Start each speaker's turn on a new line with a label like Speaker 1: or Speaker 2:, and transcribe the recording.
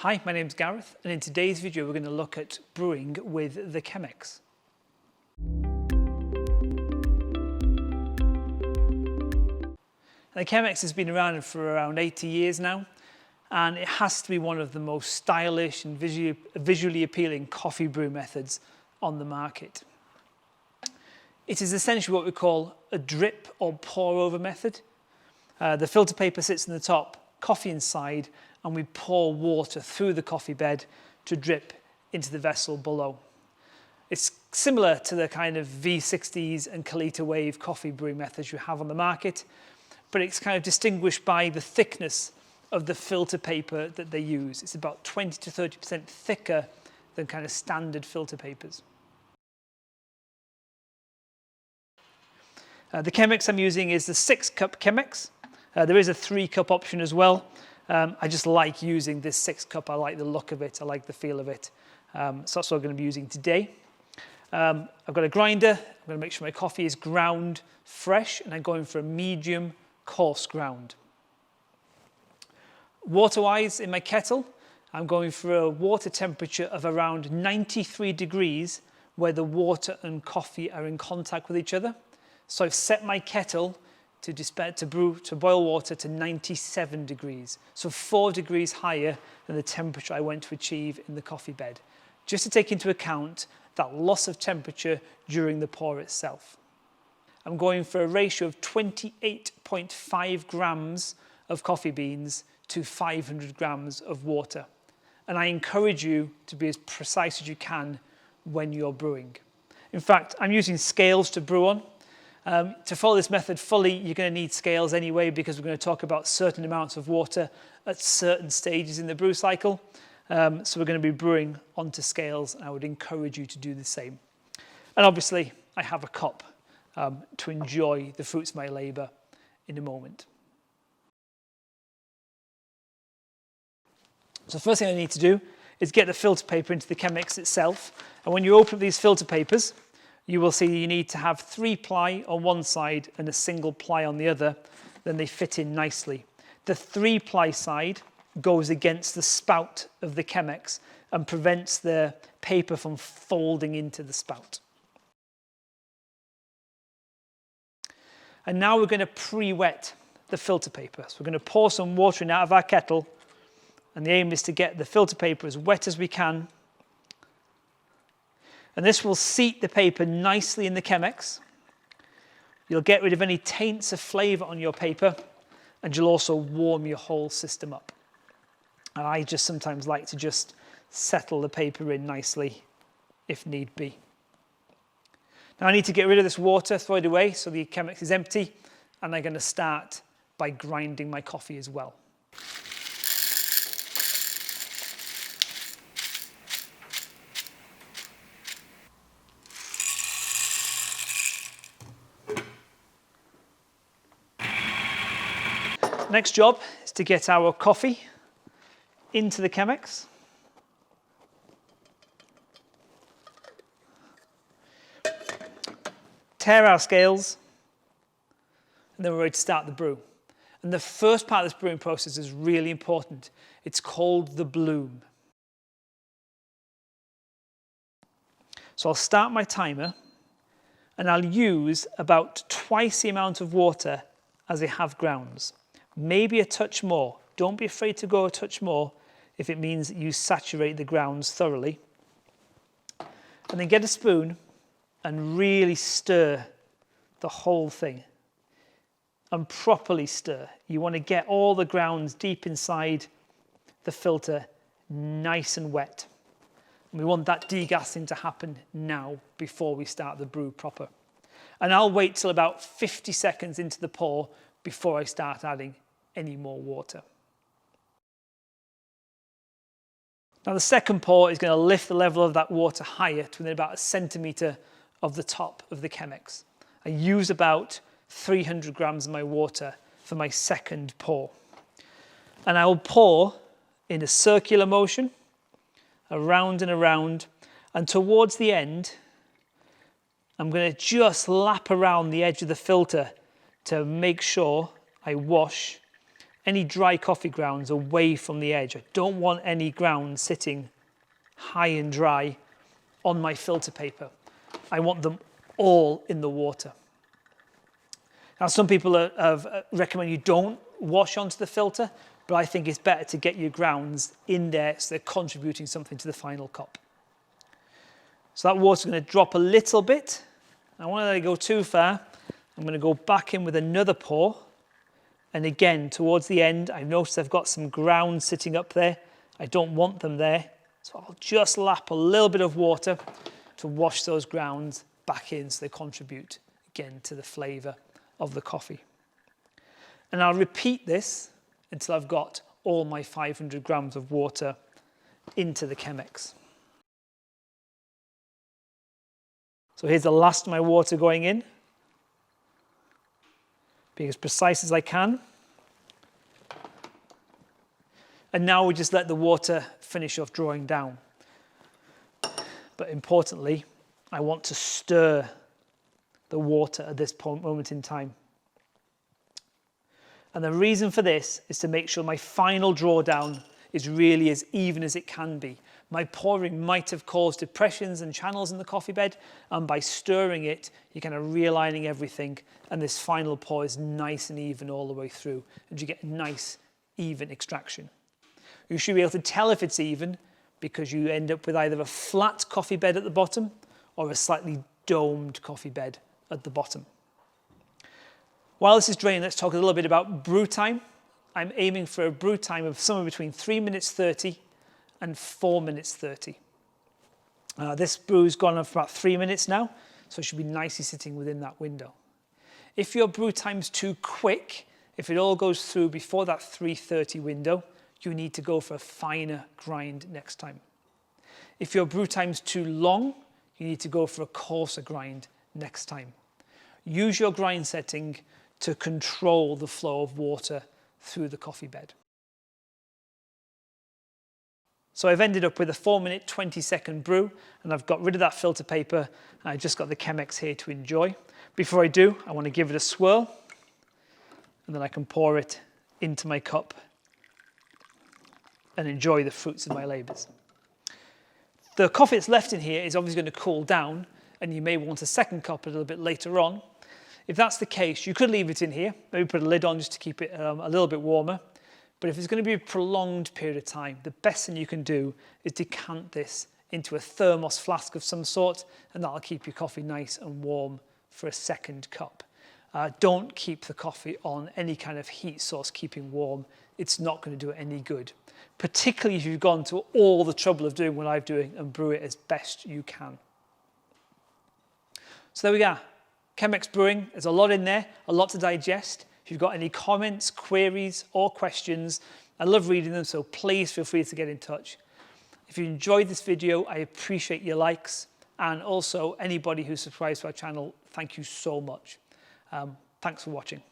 Speaker 1: Hi, my name's Gareth, and in today's video we're going to look at brewing with the Chemex. The Chemex has been around for around 80 years now, and it has to be one of the most stylish and visually appealing coffee brew methods on the market. It is essentially what we call a drip or pour over method. The filter paper sits in the top, coffee inside, and we pour water through the coffee bed to drip into the vessel below. It's similar to the kind of V60s and Kalita Wave coffee brewing methods you have on the market, but it's kind of distinguished by the thickness of the filter paper that they use. It's about 20 to 30% thicker than kind of standard filter papers. The Chemex I'm using is the 6-cup Chemex. There is a 3-cup option as well. I just like using this 6-cup. I like the look of it. I like the feel of it. So that's what I'm going to be using today. I've got a grinder. I'm going to make sure my coffee is ground fresh, and I'm going for a medium coarse ground. Water-wise, in my kettle, I'm going for a water temperature of around 93 degrees where the water and coffee are in contact with each other. So I've set my kettle to boil water to 97 degrees, so 4 degrees higher than the temperature I want to achieve in the coffee bed, just to take into account that loss of temperature during the pour itself. I'm going for a ratio of 28.5 grams of coffee beans to 500 grams of water, and I encourage you to be as precise as you can when you're brewing. In fact, I'm using scales to brew on. To follow this method fully, you're going to need scales anyway, because we're going to talk about certain amounts of water at certain stages in the brew cycle. So we're going to be brewing onto scales, and I would encourage you to do the same. And obviously, I have a cup to enjoy the fruits of my labour in a moment. So the first thing I need to do is get the filter paper into the Chemex itself. And when you open up these filter papers, you will see you need to have 3-ply on one side and a single ply on the other. Then they fit in nicely. The 3-ply side goes against the spout of the Chemex and prevents the paper from folding into the spout. And now we're going to pre-wet the filter paper. So we're going to pour some water in out of our kettle, and the aim is to get the filter paper as wet as we can. And this will seat the paper nicely in the Chemex. You'll get rid of any taints of flavour on your paper, and you'll also warm your whole system up. And I just sometimes like to just settle the paper in nicely if need be. Now I need to get rid of this water, throw it away so the Chemex is empty, and I'm going to start by grinding my coffee as well. Next job is to get our coffee into the Chemex. Tear our scales, and then we're ready to start the brew. And the first part of this brewing process is really important. It's called the bloom. So I'll start my timer, and I'll use about twice the amount of water as I have grounds. Maybe a touch more. Don't be afraid to go a touch more if it means that you saturate the grounds thoroughly. And then get a spoon and really stir the whole thing. And properly stir. You want to get all the grounds deep inside the filter, nice and wet. And we want that degassing to happen now before we start the brew proper. And I'll wait till about 50 seconds into the pour before I start adding any more water. Now the second pour is going to lift the level of that water higher to within about 1 centimetre of the top of the Chemex. I use about 300 grams of my water for my second pour. And I will pour in a circular motion, around and around, and towards the end, I'm going to just lap around the edge of the filter to make sure I wash any dry coffee grounds away from the edge. I don't want any grounds sitting high and dry on my filter paper. I want them all in the water. Now, some people have recommend you don't wash onto the filter, but I think it's better to get your grounds in there so they're contributing something to the final cup. So that water's going to drop a little bit. I won't let it go too far. I'm going to go back in with another pour. And again, towards the end, I've noticed I've got some grounds sitting up there. I don't want them there. So I'll just lap a little bit of water to wash those grounds back in so they contribute again to the flavour of the coffee. And I'll repeat this until I've got all my 500 grams of water into the Chemex. So here's the last of my water going in. Be as precise as I can. And now we just let the water finish off drawing down. But importantly, I want to stir the water at this moment in time. And the reason for this is to make sure my final drawdown is really as even as it can be. My pouring might have caused depressions and channels in the coffee bed, and by stirring it, you're kind of realigning everything, and this final pour is nice and even all the way through, and you get a nice, even extraction. You should be able to tell if it's even because you end up with either a flat coffee bed at the bottom or a slightly domed coffee bed at the bottom. While this is draining, let's talk a little bit about brew time. I'm aiming for a brew time of somewhere between 3 minutes 30 and 4 minutes 30. This brew's gone on for about 3 minutes now, so it should be nicely sitting within that window. If your brew time's too quick, if it all goes through before that 3:30 window, you need to go for a finer grind next time. If your brew time's too long, you need to go for a coarser grind next time. Use your grind setting to control the flow of water through the coffee bed. So I've ended up with a 4 minute, 20-second brew, and I've got rid of that filter paper, and I've just got the Chemex here to enjoy. Before I do, I want to give it a swirl, and then I can pour it into my cup and enjoy the fruits of my labours. The coffee that's left in here is obviously going to cool down, and you may want a second cup a little bit later on. If that's the case, you could leave it in here, maybe put a lid on just to keep it a little bit warmer. But if it's going to be a prolonged period of time, the best thing you can do is decant this into a thermos flask of some sort, and that'll keep your coffee nice and warm for a second cup. Don't keep the coffee on any kind of heat source keeping warm. It's not going to do it any good, particularly if you've gone to all the trouble of doing what I'm doing and brew it as best you can. So there we go. Chemex Brewing, there's a lot in there, a lot to digest. If you've got any comments, queries, or questions, I love reading them, so please feel free to get in touch. If you enjoyed this video, I appreciate your likes, and also anybody who subscribes to our channel, thank you so much. Thanks for watching.